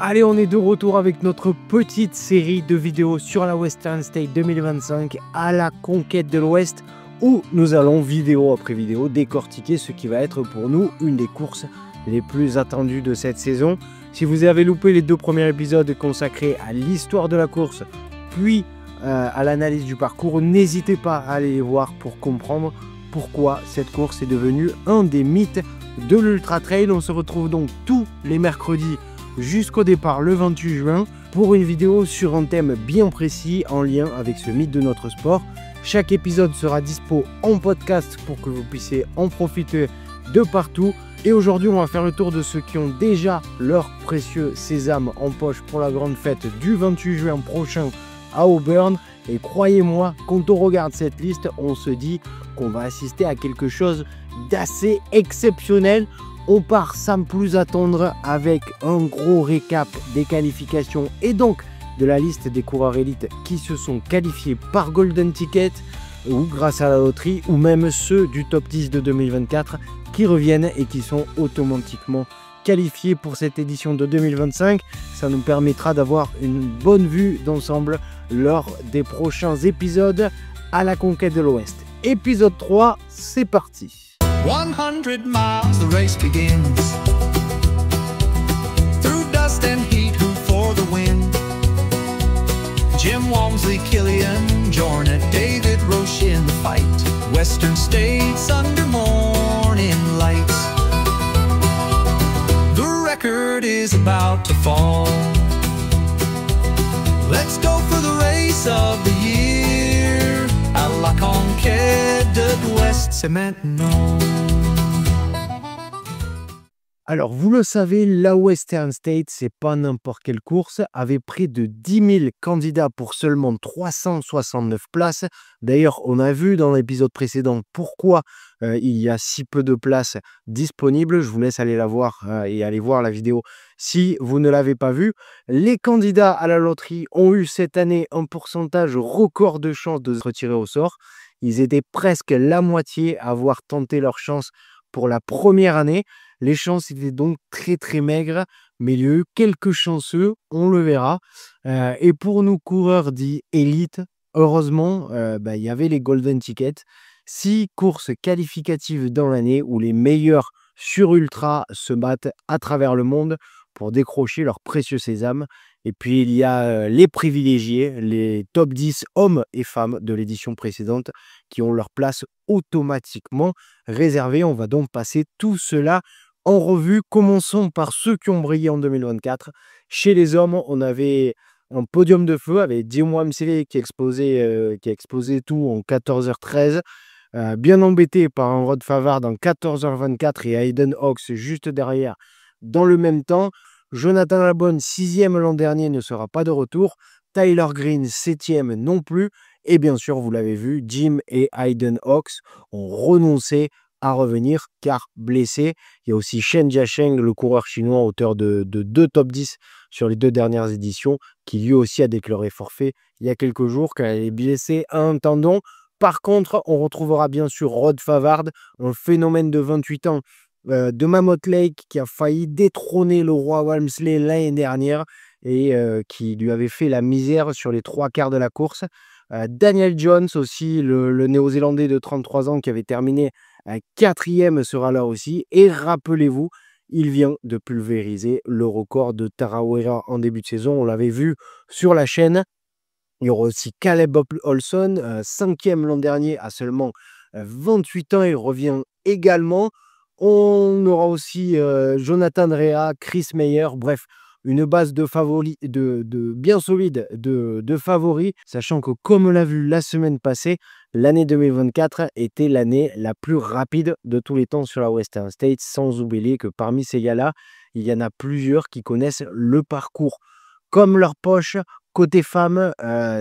Allez, on est de retour avec notre petite série de vidéos sur la Western State 2025 à la conquête de l'Ouest, où nous allons vidéo après vidéo décortiquer ce qui va être pour nous une des courses les plus attendues de cette saison. Si vous avez loupé les deux premiers épisodes consacrés à l'histoire de la course, puis à l'analyse du parcours, n'hésitez pas à aller les voir pour comprendre pourquoi cette course est devenue un des mythes de l'Ultra Trail. On se retrouve donc tous les mercredis jusqu'au départ le 28 juin pour une vidéo sur un thème bien précis en lien avec ce mythe de notre sport. Chaque épisode sera dispo en podcast pour que vous puissiez en profiter de partout. Et aujourd'hui, on va faire le tour de ceux qui ont déjà leur précieux sésame en poche pour la grande fête du 28 juin prochain à Auburn. Et croyez-moi, quand on regarde cette liste, on se dit qu'on va assister à quelque chose d'assez exceptionnel. On part sans plus attendre avec un gros récap des qualifications et donc de la liste des coureurs élites qui se sont qualifiés par Golden Ticket ou grâce à la loterie, ou même ceux du top 10 de 2024 qui reviennent et qui sont automatiquement qualifiés pour cette édition de 2025. Ça nous permettra d'avoir une bonne vue d'ensemble lors des prochains épisodes à la conquête de l'Ouest. Épisode 3, c'est parti. 100 miles, the race begins. Through dust and heat, who for the win? Jim Walmsley, Killian Jornet, David Roche in the fight. Western States under morning lights. The record is about to fall. Let's go for the race of the year. À la conquête de l'Ouest, c'est maintenant. Alors, vous le savez, la Western State, c'est pas n'importe quelle course, avec près de 10 000 candidats pour seulement 369 places. D'ailleurs, on a vu dans l'épisode précédent pourquoi il y a si peu de places disponibles. Je vous laisse aller la voir et aller voir la vidéo si vous ne l'avez pas vue. Les candidats à la loterie ont eu cette année un pourcentage record de chances de se retirer au sort. Ils étaient presque la moitié à avoir tenté leur chance pour la première année. Les chances étaient donc très maigres, mais il y a eu quelques chanceux, on le verra. Et pour nous coureurs dits élites, heureusement, il y avait les Golden Tickets. 6 courses qualificatives dans l'année où les meilleurs sur ultra se battent à travers le monde pour décrocher leur précieux sésame. Et puis il y a les privilégiés, les top 10 hommes et femmes de l'édition précédente qui ont leur place automatiquement réservée. On va donc passer tout cela en revue. Commençons par ceux qui ont brillé en 2024. Chez les hommes, on avait un podium de feu avec Jim Walmsley qui explosait tout en 14h13. Bien embêté par un Rod Favard en 14h24 et Hayden Hawks juste derrière dans le même temps. Jonathan Albon, 6e l'an dernier, ne sera pas de retour. Tyler Green, 7e non plus. Et bien sûr, vous l'avez vu, Jim et Hayden Hawks ont renoncé à revenir car blessés. Il y a aussi Shen Jiasheng, le coureur chinois, auteur de 2 top 10 sur les 2 dernières éditions, qui lui aussi a déclaré forfait il y a quelques jours car il est blessé à un tendon. Par contre, on retrouvera bien sûr Rod Favard, un phénomène de 28 ans de Mammoth Lake qui a failli détrôner le roi Walmsley l'année dernière et qui lui avait fait la misère sur les 3 quarts de la course. Daniel Jones aussi, le néo-zélandais de 33 ans qui avait terminé 4e sera là aussi. Et rappelez-vous, il vient de pulvériser le record de Tarawera en début de saison. On l'avait vu sur la chaîne. Il y aura aussi Caleb Olson, 5e l'an dernier à seulement 28 ans. Il revient également. On aura aussi Jonathan Rea, Chris Meyer, bref, une base de favoris, bien solide de favoris, sachant que comme on l'a vu la semaine passée, l'année 2024 était l'année la plus rapide de tous les temps sur la Western State, sans oublier que parmi ces gars-là, il y en a plusieurs qui connaissent le parcours comme leur poche. Côté femmes,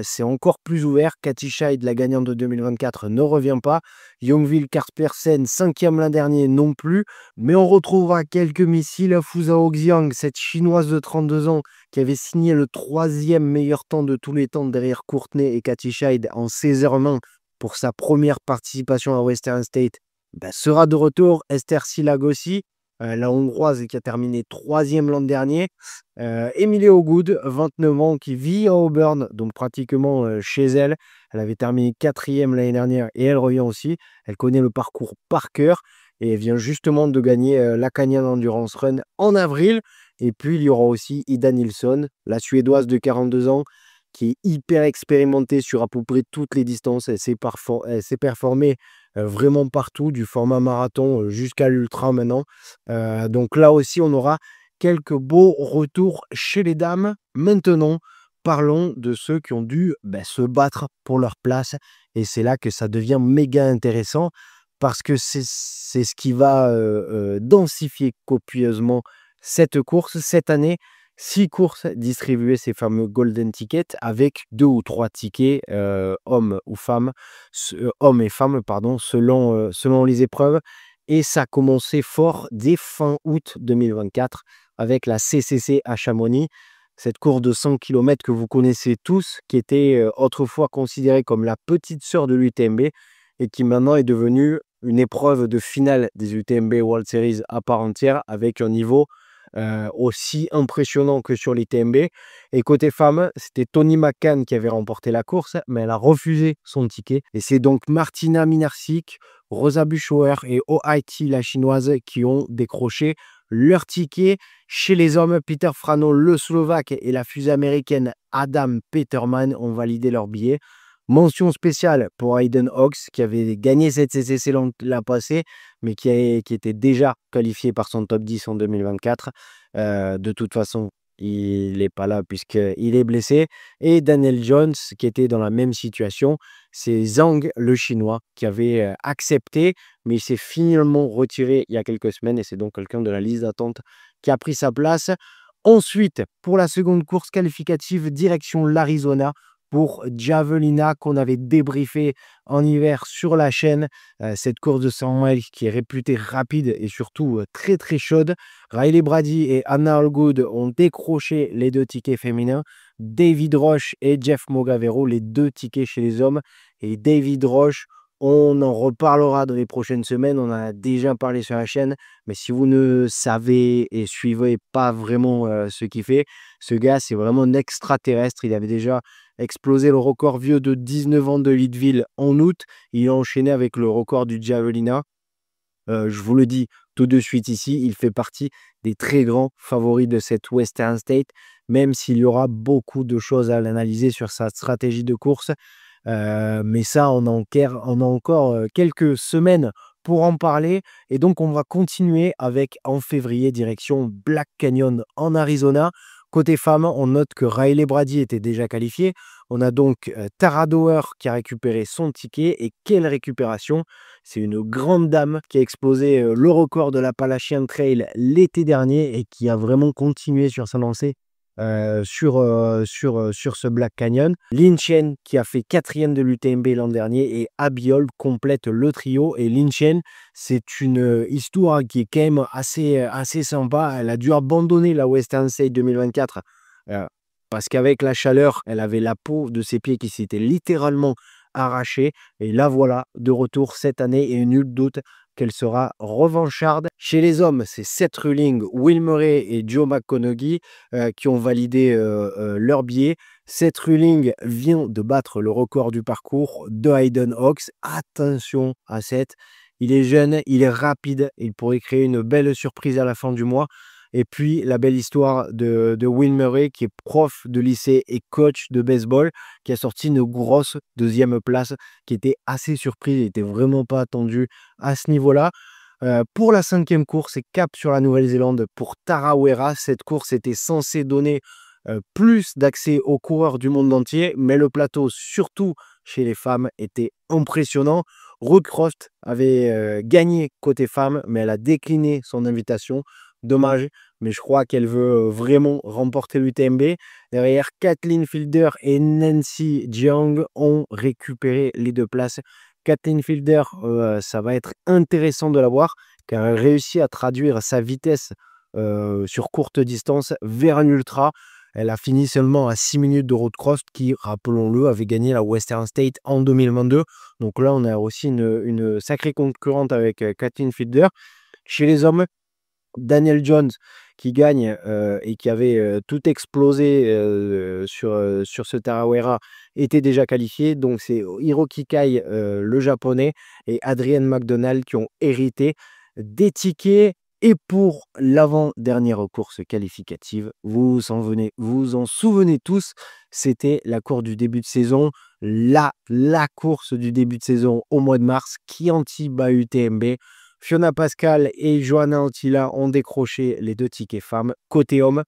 c'est encore plus ouvert. Katie Scheid, la gagnante de 2024, ne revient pas. Youngville Kaspersen, 5e l'an dernier, non plus. Mais on retrouvera quelques missiles. Fuzhou Xiang, cette chinoise de 32 ans, qui avait signé le 3e meilleur temps de tous les temps derrière Courtney et Katie Scheid en 16h20 pour sa première participation à Western State, sera de retour. Esther Silagossi, la Hongroise qui a terminé 3e l'an dernier. Emily Ogood, 29 ans, qui vit à Auburn, donc pratiquement chez elle. Elle avait terminé 4e l'année dernière et elle revient aussi. Elle connaît le parcours par cœur et elle vient justement de gagner la Canyon Endurance Run en avril. Et puis, il y aura aussi Ida Nilsson, la Suédoise de 42 ans, qui est hyper expérimentée sur à peu près toutes les distances. Elle s'est performée vraiment partout, du format marathon jusqu'à l'ultra maintenant. Donc là aussi, on aura quelques beaux retours chez les dames. Maintenant, parlons de ceux qui ont dû se battre pour leur place. Et c'est là que ça devient méga intéressant parce que c'est ce qui va densifier copieusement cette course. Cette année, 6 courses distribuées, ces fameux golden tickets, avec 2 ou 3 tickets hommes ou femmes, hommes et femmes, pardon, selon les épreuves. Et ça a commencé fort dès fin août 2024 avec la CCC à Chamonix, cette course de 100 km que vous connaissez tous, qui était autrefois considérée comme la petite sœur de l'UTMB et qui maintenant est devenue une épreuve de finale des UTMB World Series à part entière avec un niveau aussi impressionnant que sur l'ITMB. Et côté femmes, c'était Tony McCann qui avait remporté la course, mais elle a refusé son ticket. Et c'est donc Martina Minarsik, Rosa Buschauer et OIT, la chinoise, qui ont décroché leur ticket. Chez les hommes, Peter Frano, le Slovaque, et la fusée américaine Adam Peterman ont validé leur billet. Mention spéciale pour Hayden Hawks, qui avait gagné cette CCC l'an passé, mais qui était déjà qualifié par son top 10 en 2024. De toute façon, il n'est pas là puisqu'il est blessé. Et Daniel Jones, qui était dans la même situation, c'est Zhang, le Chinois, qui avait accepté, mais il s'est finalement retiré il y a quelques semaines, et c'est donc quelqu'un de la liste d'attente qui a pris sa place. Ensuite, pour la seconde course qualificative, direction l'Arizona, pour Javelina qu'on avait débriefé en hiver sur la chaîne. Cette course de 100 miles qui est réputée rapide et surtout très très chaude. Riley Brady et Anna Allgood ont décroché les 2 tickets féminins. David Roche et Jeff Mogavero, les 2 tickets chez les hommes. Et David Roche, on en reparlera dans les prochaines semaines. On en a déjà parlé sur la chaîne. Mais si vous ne savez et suivez pas vraiment ce qu'il fait, ce gars, c'est vraiment un extraterrestre. Il avait déjà explosé le record vieux de 19 ans de Leadville en août. Il a enchaîné avec le record du Javelina. Je vous le dis tout de suite ici, il fait partie des très grands favoris de cette Western State, même s'il y aura beaucoup de choses à l'analyser sur sa stratégie de course. Mais ça, on a encore quelques semaines pour en parler. Et donc, on va continuer avec, en février, direction Black Canyon en Arizona. Côté femmes, on note que Riley Brady était déjà qualifiée. On a donc Tara Dower qui a récupéré son ticket. Et quelle récupération! C'est une grande dame qui a explosé le record de l'Appalachian Trail l'été dernier et qui a vraiment continué sur sa lancée sur ce Black Canyon. Lin Chen qui a fait 4e de l'UTMB l'an dernier et Abiol complète le trio. Et Lin Chen, c'est une histoire qui est quand même assez sympa. Elle a dû abandonner la Western State 2024 parce qu'avec la chaleur, elle avait la peau de ses pieds qui s'était littéralement arrachée. Et là, voilà, de retour cette année et nul doute qu'elle sera revancharde. Chez les hommes, c'est Seth Ruling, Will Murray et Joe McConaughey qui ont validé leur billet. Seth Ruling vient de battre le record du parcours de Hayden Hawks. Attention à Seth, il est jeune, il est rapide, il pourrait créer une belle surprise à la fin du mois. Et puis, la belle histoire de Will Murray, qui est prof de lycée et coach de baseball, qui a sorti une grosse 2e place, qui était assez surprise, il n'était vraiment pas attendu à ce niveau-là. Pour la 5e course, c'est cap sur la Nouvelle-Zélande pour Tara Weera. Cette course était censée donner plus d'accès aux coureurs du monde entier, mais le plateau, surtout chez les femmes, était impressionnant. Ruth Croft avait gagné côté femmes, mais elle a décliné son invitation. Dommage, mais je crois qu'elle veut vraiment remporter l'UTMB. Derrière, Kathleen Fielder et Nancy Jiang ont récupéré les 2 places. Kathleen Fielder, ça va être intéressant de la voir, car elle réussit à traduire sa vitesse sur courte distance vers un ultra. Elle a fini seulement à 6 minutes de Road Cross, qui, rappelons-le, avait gagné la Western State en 2022. Donc là, on a aussi une sacrée concurrente avec Kathleen Fielder. Chez les hommes, Daniel Jones qui gagne et qui avait tout explosé sur ce Tarawera était déjà qualifié. Donc c'est Hiroki Kai, le japonais, et Adrian McDonald qui ont hérité des tickets. Et pour l'avant-dernière course qualificative, vous vous en souvenez tous, c'était la course du début de saison, la course du début de saison au mois de mars, Chianti bat UTMB. Fiona Pascal et Johanna Antilla ont décroché les 2 tickets femmes. Côté homme,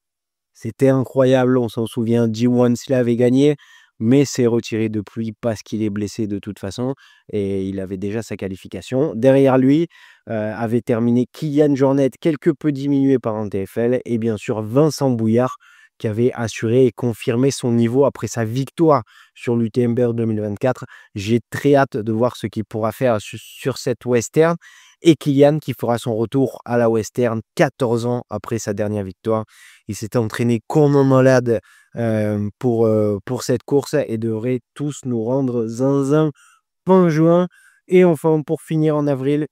c'était incroyable, on s'en souvient, Jim Wansley avait gagné, mais s'est retiré depuis parce qu'il est blessé de toute façon et il avait déjà sa qualification. Derrière lui, avait terminé Kilian Jornet, quelque peu diminué par un TFL, et bien sûr Vincent Bouillard qui avait assuré et confirmé son niveau après sa victoire sur l'UTMB 2024. J'ai très hâte de voir ce qu'il pourra faire sur cette Western. Et Kilian qui fera son retour à la Western 14 ans après sa dernière victoire. Il s'est entraîné comme un malade pour cette course et devrait tous nous rendre zinzin fin juin. Et enfin, pour finir en avril,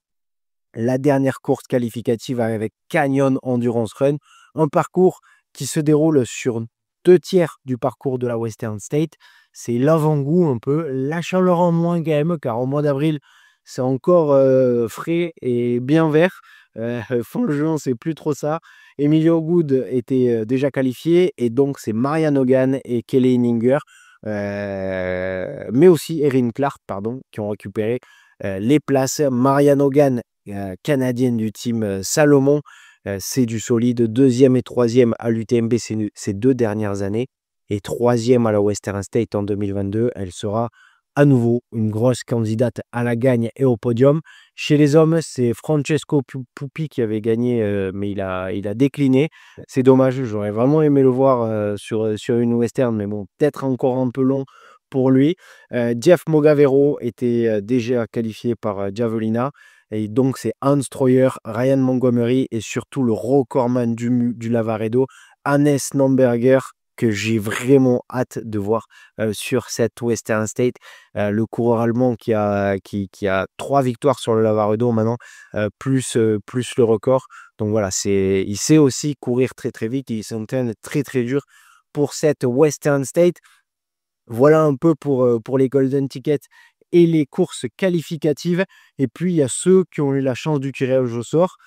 la dernière course qualificative avec Canyon Endurance Run, un parcours qui se déroule sur 2 tiers du parcours de la Western State. C'est l'avant-goût un peu, la chaleur en moins quand même, car au mois d'avril, c'est encore frais et bien vert. Fin juin, c'est plus trop ça. Emilio Good était déjà qualifié, et donc c'est Marianne Hogan et Kelly Ninger, mais aussi Erin Clark, pardon, qui ont récupéré les places. Marianne Hogan, canadienne du team Salomon, c'est du solide, 2e et 3e à l'UTMB ces 2 dernières années, et 3e à la Western State en 2022. Elle sera à nouveau une grosse candidate à la gagne et au podium. Chez les hommes, c'est Francesco Pupi qui avait gagné, mais il a décliné. C'est dommage, j'aurais vraiment aimé le voir sur une Western, mais bon, peut-être encore un peu long pour lui. Jeff Mogavero était déjà qualifié par Javelina. Et donc, c'est Hans Troyer, Ryan Montgomery et surtout le recordman du Lavaredo, Hannes Namberger, que j'ai vraiment hâte de voir sur cette Western State. Le coureur allemand qui a 3 victoires sur le Lavaredo maintenant, plus le record. Donc voilà, il sait aussi courir très très vite. Il s'entraîne très très dur pour cette Western State. Voilà un peu pour les Golden Tickets et les courses qualificatives. Et puis, il y a ceux qui ont eu la chance du tirage au sort.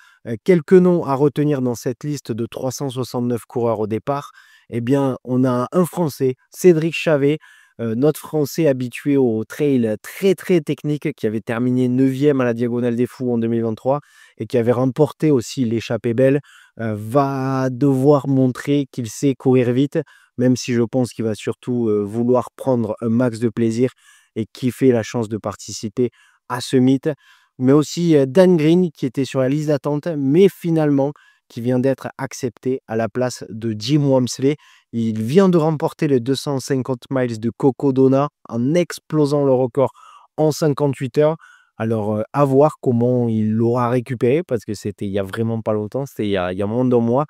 Quelques noms à retenir dans cette liste de 369 coureurs au départ. Eh bien, on a un Français, Cédric Chavet, notre Français habitué au trail très très technique, qui avait terminé 9e à la Diagonale des Fous en 2023 et qui avait remporté aussi l'échappée belle, va devoir montrer qu'il sait courir vite, même si je pense qu'il va surtout vouloir prendre un max de plaisir et kiffer la chance de participer à ce mythe. Mais aussi Dan Green qui était sur la liste d'attente, mais finalement qui vient d'être accepté à la place de Jim Walmsley. Il vient de remporter les 250 miles de Cocodona en explosant le record en 58 heures. Alors, à voir comment il l'aura récupéré, parce que c'était il y a vraiment pas longtemps, c'était il y a moins d'un mois.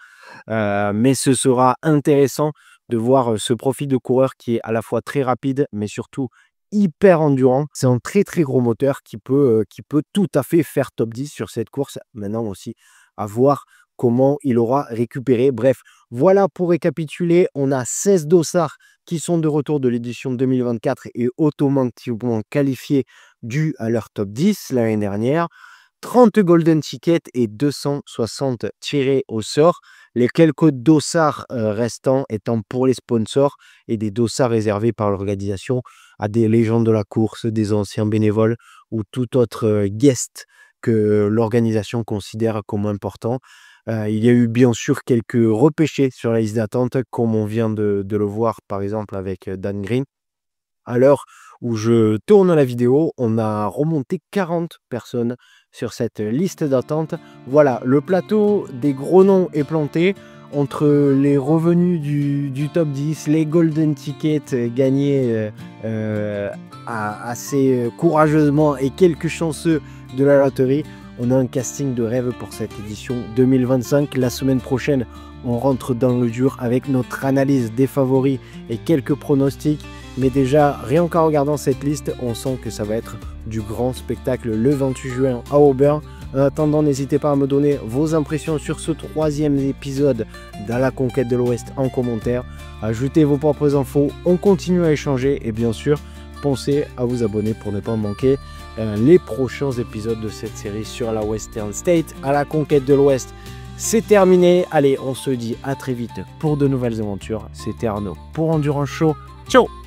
Mais ce sera intéressant de voir ce profil de coureur qui est à la fois très rapide, mais surtout hyper endurant. C'est un très très gros moteur qui peut tout à fait faire top 10 sur cette course. Maintenant aussi, à voir comment il aura récupéré. Bref, voilà pour récapituler. On a 16 dossards qui sont de retour de l'édition 2024 et automatiquement qualifiés dû à leur top 10 l'année dernière. 30 golden tickets et 260 tirés au sort. Les quelques dossards restants étant pour les sponsors et des dossards réservés par l'organisation à des légendes de la course, des anciens bénévoles ou tout autre guest que l'organisation considère comme important. Il y a eu bien sûr quelques repêchés sur la liste d'attente, comme on vient de le voir par exemple avec Dan Green. À l'heure où je tourne la vidéo, on a remonté 40 personnes sur cette liste d'attente. Voilà, le plateau des gros noms est planté. Entre les revenus du top 10, les golden tickets gagnés assez courageusement et quelques chanceux de la loterie, on a un casting de rêve pour cette édition 2025. La semaine prochaine, on rentre dans le dur avec notre analyse des favoris et quelques pronostics. Mais déjà, rien qu'en regardant cette liste, on sent que ça va être du grand spectacle le 28 juin à Auburn. En attendant, n'hésitez pas à me donner vos impressions sur ce 3e épisode de la conquête de l'Ouest en commentaire. Ajoutez vos propres infos, on continue à échanger et bien sûr, pensez à vous abonner pour ne pas manquer les prochains épisodes de cette série sur la Western State à la conquête de l'Ouest. C'est terminé. Allez, on se dit à très vite pour de nouvelles aventures. C'était Arnaud pour Endurance Show. Ciao!